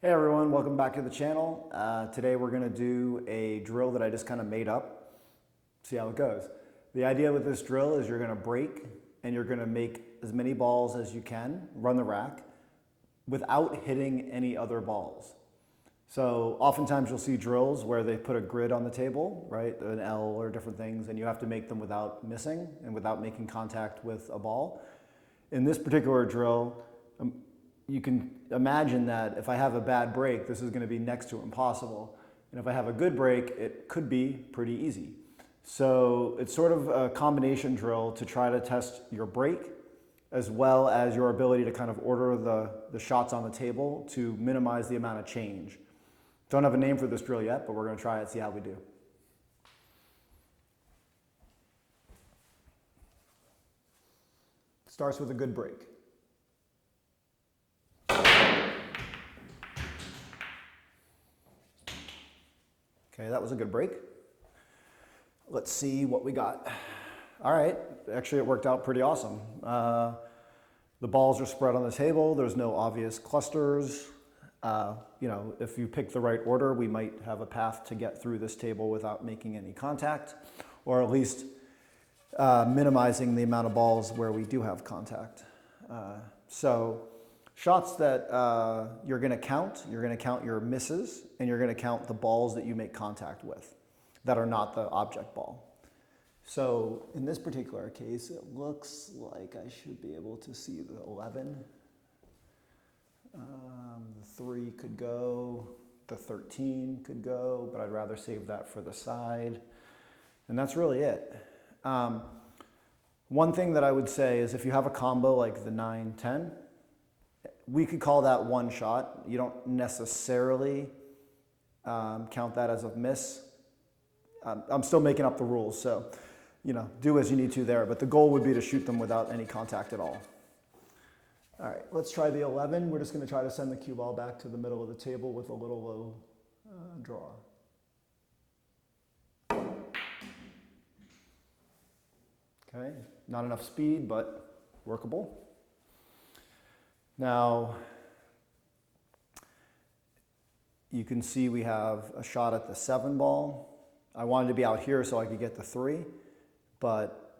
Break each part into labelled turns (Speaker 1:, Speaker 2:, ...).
Speaker 1: Hey everyone, welcome back to the channel. Today we're going to do a drill that I just kind of made up. See how it goes. The idea with this drill is you're going to break and you're going to make as many balls as you can, run the rack, without hitting any other balls. So oftentimes you'll see drills where they put a grid on the table, right, an L or different things, and you have to make them without missing and without making contact with a ball. In this particular drill, you can imagine that if I have a bad break, this is going to be next to impossible. And if I have a good break, it could be pretty easy. So it's sort of a combination drill to try to test your break as well as your ability to kind of order the shots on the table to minimize the amount of change. Don't have a name for this drill yet, but we're going to try it, see how we do. Starts with a good break. Okay, that was a good break. Let's see what we got. All right, actually it worked out pretty awesome. The balls are spread on the table. There's no obvious clusters. If you pick the right order, we might have a path to get through this table without making any contact, or at least minimizing the amount of balls where we do have contact. So shots that you're going to count your misses, and you're going to count the balls that you make contact with that are not the object ball. So in this particular case, it looks like I should be able to see the 11. The 3 could go, the 13 could go, but I'd rather save that for the side. And that's really it. One thing that I would say is if you have a combo like the 9, 10, we could call that one shot. You don't necessarily count that as a miss. I'm still making up the rules, so do as you need to there. But the goal would be to shoot them without any contact at all. All right, let's try the 11. We're just going to try to send the cue ball back to the middle of the table with a little low draw. Okay, not enough speed, but workable. Now, you can see we have a shot at the 7 ball. I wanted to be out here so I could get the 3,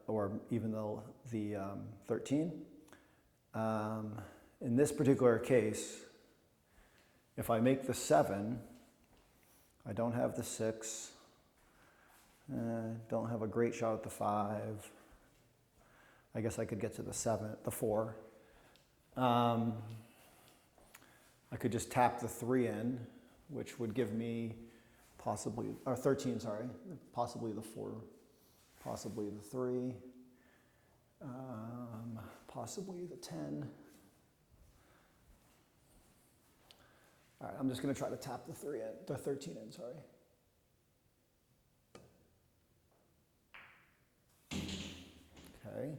Speaker 1: or even though the 13. In this particular case, if I make the 7, I don't have the 6, don't have a great shot at the 5. I guess I could get to the 4. I could just tap the 3 in, which would give me possibly the 4, possibly the 3, possibly the 10. All right, I'm just going to try to tap the 13 in, sorry. Okay.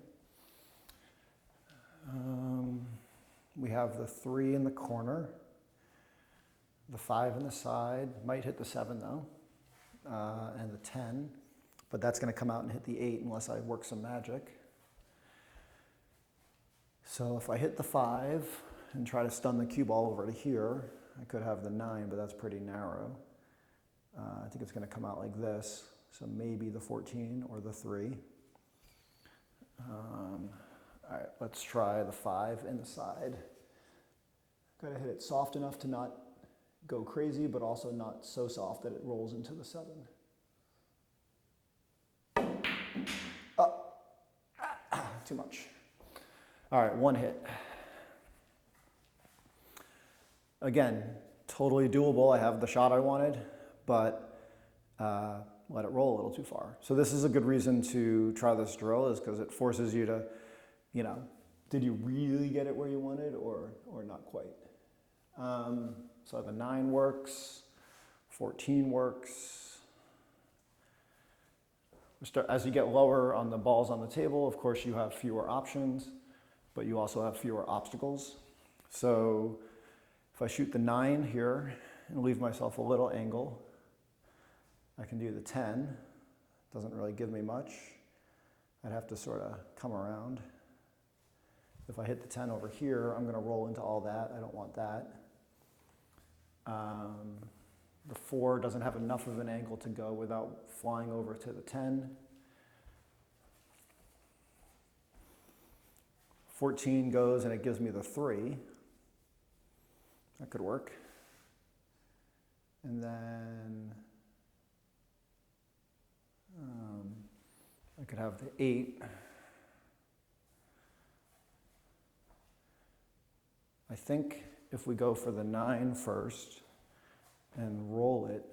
Speaker 1: We have the 3 in the corner, the 5 in the side, might hit the 7 though, and the 10, but that's going to come out and hit the 8 unless I work some magic. So if I hit the 5 and try to stun the cue ball over to here, I could have the 9, but that's pretty narrow. I think it's going to come out like this, so maybe the 14 or the 3. All right, let's try the 5 in the side. Got to hit it soft enough to not go crazy, but also not so soft that it rolls into the 7. Too much. All right, 1 hit. Again, totally doable. I have the shot I wanted, but let it roll a little too far. So this is a good reason to try this drill, is because it forces you to, did you really get it where you wanted or not quite? So the 9 works, 14 works. As you get lower on the balls on the table, of course you have fewer options, but you also have fewer obstacles. So if I shoot the 9 here and leave myself a little angle, I can do the 10. Doesn't really give me much. I'd have to sort of come around. If I hit the 10 over here, I'm going to roll into all that. I don't want that. The 4 doesn't have enough of an angle to go without flying over to the 10. 14 goes and it gives me the 3. That could work. And then I could have the 8. I think if we go for the 9 first and roll it,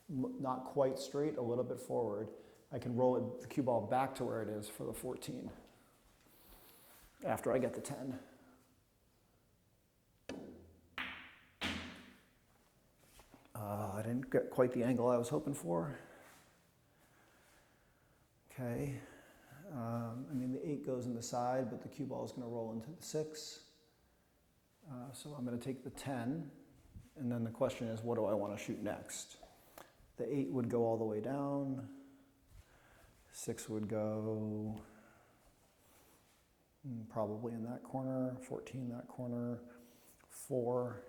Speaker 1: not quite straight, a little bit forward, I can roll it, the cue ball back to where it is for the 14 after I get the 10. I didn't get quite the angle I was hoping for. Okay, I mean the 8 goes in the side, but the cue ball is going to roll into the 6. So I'm going to take the 10, and then the question is, what do I want to shoot next? The 8 would go all the way down. 6 would go probably in that corner. 14 that corner. 4.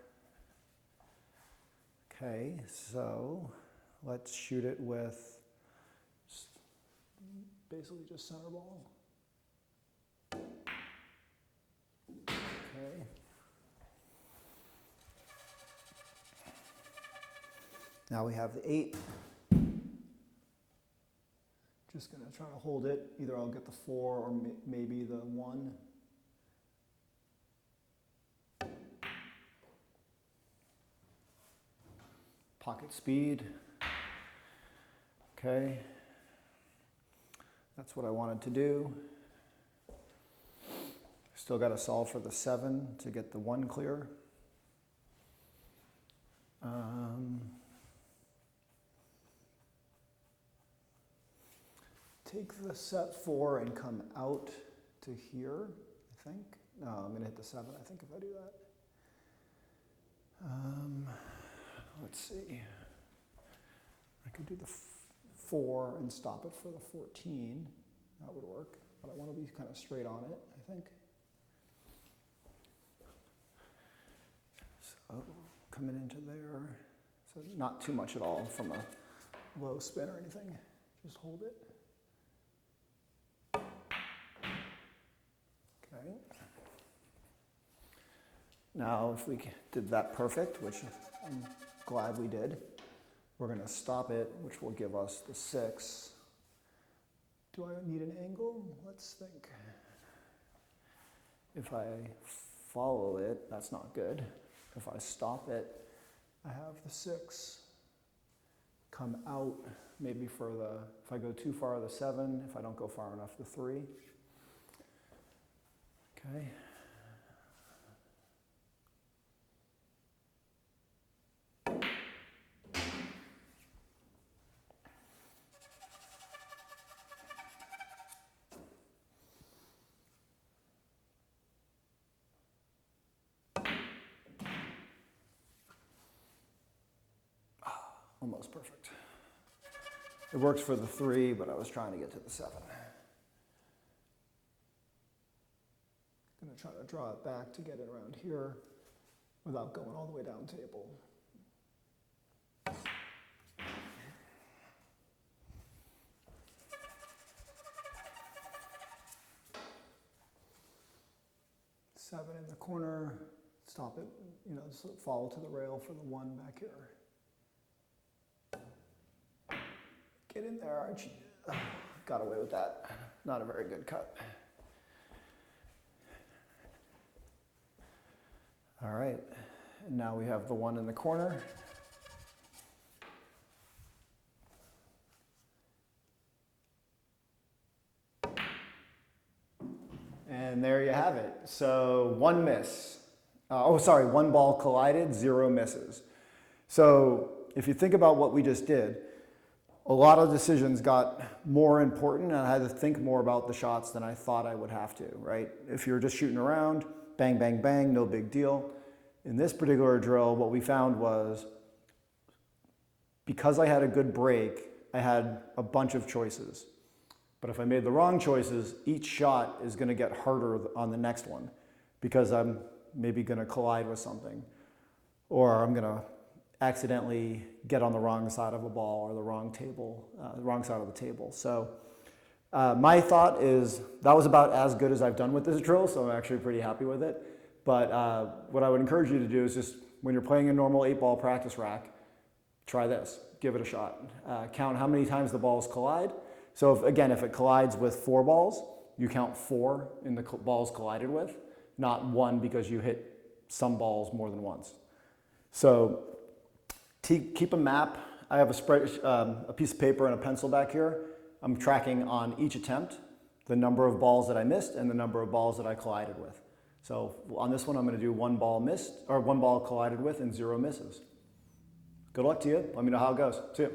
Speaker 1: Okay, so let's shoot it with basically just center ball. Okay. Now we have the 8. Just going to try to hold it. Either I'll get the 4 or maybe the 1. Pocket speed. Okay. That's what I wanted to do. Still got to solve for the 7 to get the 1 clear. Take the set 4 and come out to here, I think. No, I'm going to hit the 7, I think, if I do that. Let's see. I could do the 4 and stop it for the 14. That would work. But I want to be kind of straight on it, I think. So coming into there. So not too much at all from a low spin or anything. Just hold it. Okay. Now, if we did that perfect, which I'm glad we did, we're going to stop it, which will give us the 6. Do I need an angle? Let's think. If I follow it, that's not good. If I stop it, I have the 6 come out, maybe for the, if I go too far, the 7. If I don't go far enough, the 3. Okay. Almost perfect. It works for the 3, but I was trying to get to the 7. I'm going to try to draw it back to get it around here without going all the way down table. Seven in the corner, stop it, just follow to the rail for the 1 back here. Get in there, Archie. Got away with that. Not a very good cut. All right, and now we have the 1 in the corner. And there you have it. So 1 miss. 1 ball collided, 0 misses. So if you think about what we just did, a lot of decisions got more important and I had to think more about the shots than I thought I would have to, right? If you're just shooting around, bang, bang, bang, no big deal. In this particular drill, what we found was because I had a good break, I had a bunch of choices. But if I made the wrong choices, each shot is going to get harder on the next one because I'm maybe going to collide with something or I'm going to accidentally get on the wrong side of a ball or the wrong side of the table. So my thought is that was about as good as I've done with this drill, so I'm actually pretty happy with it. But what I would encourage you to do is just when you're playing a normal 8-ball practice rack, try this, give it a shot. Count how many times the balls collide. So if it collides with 4 balls, you count 4 in the balls collided with, not 1 because you hit some balls more than once. So keep a map. I have a piece of paper and a pencil back here. I'm tracking on each attempt the number of balls that I missed and the number of balls that I collided with. So on this one, I'm going to do 1 ball missed, or 1 ball collided with and 0 misses. Good luck to you. Let me know how it goes. See you.